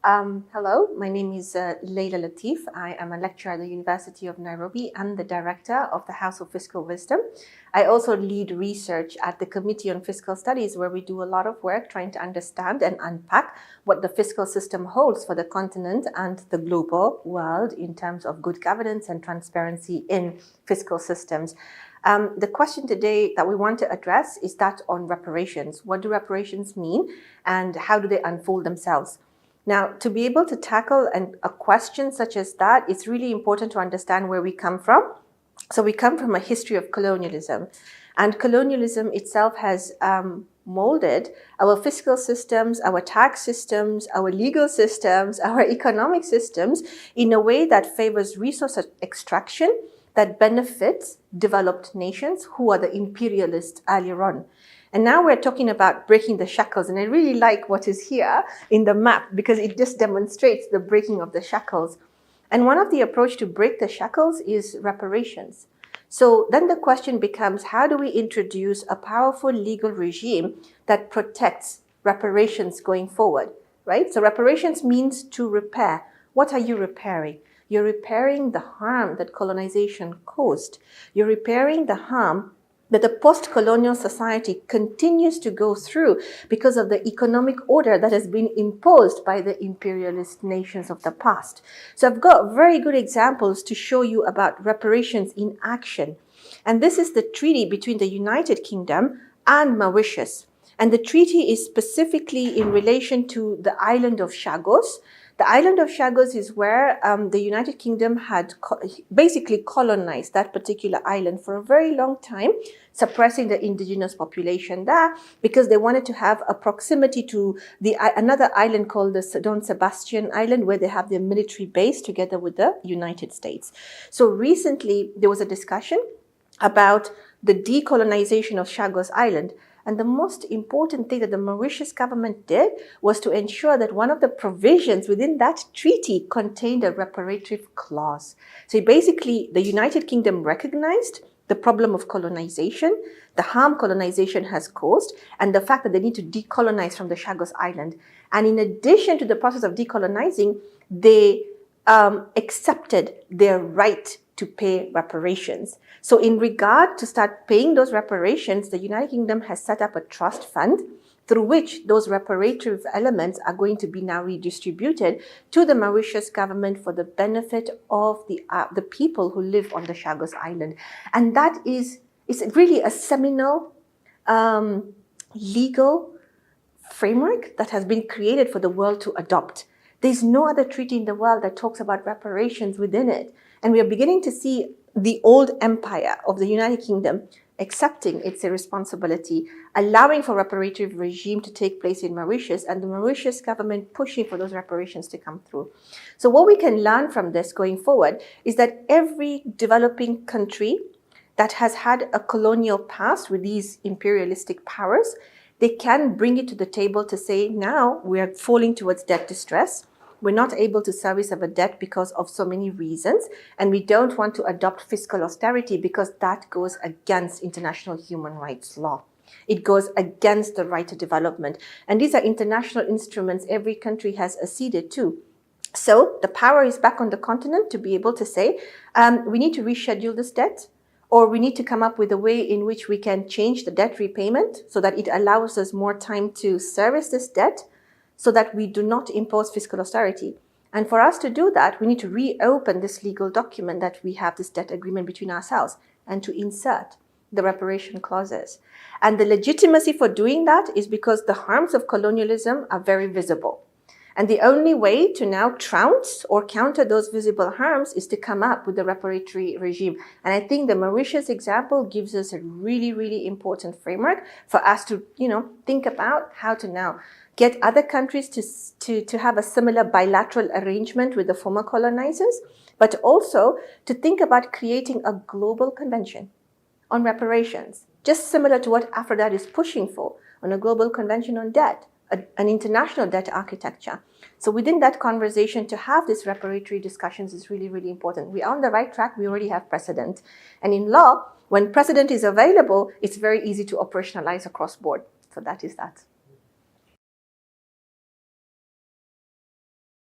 Hello, my name is Lyla Latif. I am a lecturer at the University of Nairobi and the director of the House of Fiscal Wisdom. I also lead research at the Committee on Fiscal Studies, where we do a lot of work trying to understand and unpack what the fiscal system holds for the continent and the global world in terms of good governance and transparency in fiscal systems. The question today that we want to address is that on reparations. What do reparations mean and how do they unfold themselves? Now, to be able to tackle a question such as that, it's really important to understand where we come from. So we come from a history of colonialism, and colonialism itself has molded our fiscal systems, our tax systems, our legal systems, our economic systems in a way that favors resource extraction that benefits developed nations who are the imperialists earlier on. And now we're talking about breaking the shackles. And I really like what is here in the map because it just demonstrates the breaking of the shackles. And one of the approach to break the shackles is reparations. So then the question becomes, how do we introduce a powerful legal regime that protects reparations going forward, right? So reparations means to repair. What are you repairing? You're repairing the harm that colonization caused. You're repairing the harm that the post-colonial society continues to go through because of the economic order that has been imposed by the imperialist nations of the past. So I've got very good examples to show you about reparations in action. And this is the treaty between the United Kingdom and Mauritius. And the treaty is specifically in relation to the island of Chagos. The island of Chagos is where the United Kingdom had basically colonized that particular island for a very long time, suppressing the indigenous population there because they wanted to have a proximity to another island called the Don Sebastian Island, where they have their military base together with the United States. So recently, there was a discussion about the decolonization of Chagos Island. And the most important thing that the Mauritius government did was to ensure that one of the provisions within that treaty contained a reparative clause. So basically, the United Kingdom recognized the problem of colonization, the harm colonization has caused, and the fact that they need to decolonize from the Chagos Island. And in addition to the process of decolonizing, they accepted their right to pay reparations. So in regard to start paying those reparations, the United Kingdom has set up a trust fund through which those reparative elements are going to be now redistributed to the Mauritius government for the benefit of the people who live on the Chagos Island. And that is really a seminal legal framework that has been created for the world to adopt. There's no other treaty in the world that talks about reparations within it. And we are beginning to see the old empire of the United Kingdom accepting its responsibility, allowing for reparative regime to take place in Mauritius, and the Mauritius government pushing for those reparations to come through. So what we can learn from this going forward is that every developing country that has had a colonial past with these imperialistic powers, they can bring it to the table to say, now we are falling towards debt distress. We're not able to service our debt because of so many reasons, and we don't want to adopt fiscal austerity because that goes against international human rights law. It goes against the right to development. And these are international instruments every country has acceded to. So the power is back on the continent to be able to say, we need to reschedule this debt, or we need to come up with a way in which we can change the debt repayment so that it allows us more time to service this debt, so that we do not impose fiscal austerity. And for us to do that, we need to reopen this legal document that we have this debt agreement between ourselves and to insert the reparation clauses. And the legitimacy for doing that is because the harms of colonialism are very visible. And the only way to now trounce or counter those visible harms is to come up with a reparatory regime. And I think the Mauritius example gives us a really, really important framework for us to, think about how to now get other countries to have a similar bilateral arrangement with the former colonizers, but also to think about creating a global convention on reparations, just similar to what Aphrodite is pushing for on a global convention on debt, an international debt architecture. So within that conversation, to have these reparatory discussions is really, really important. We are on the right track. We already have precedent. And in law, when precedent is available, it's very easy to operationalize across board. So that is that.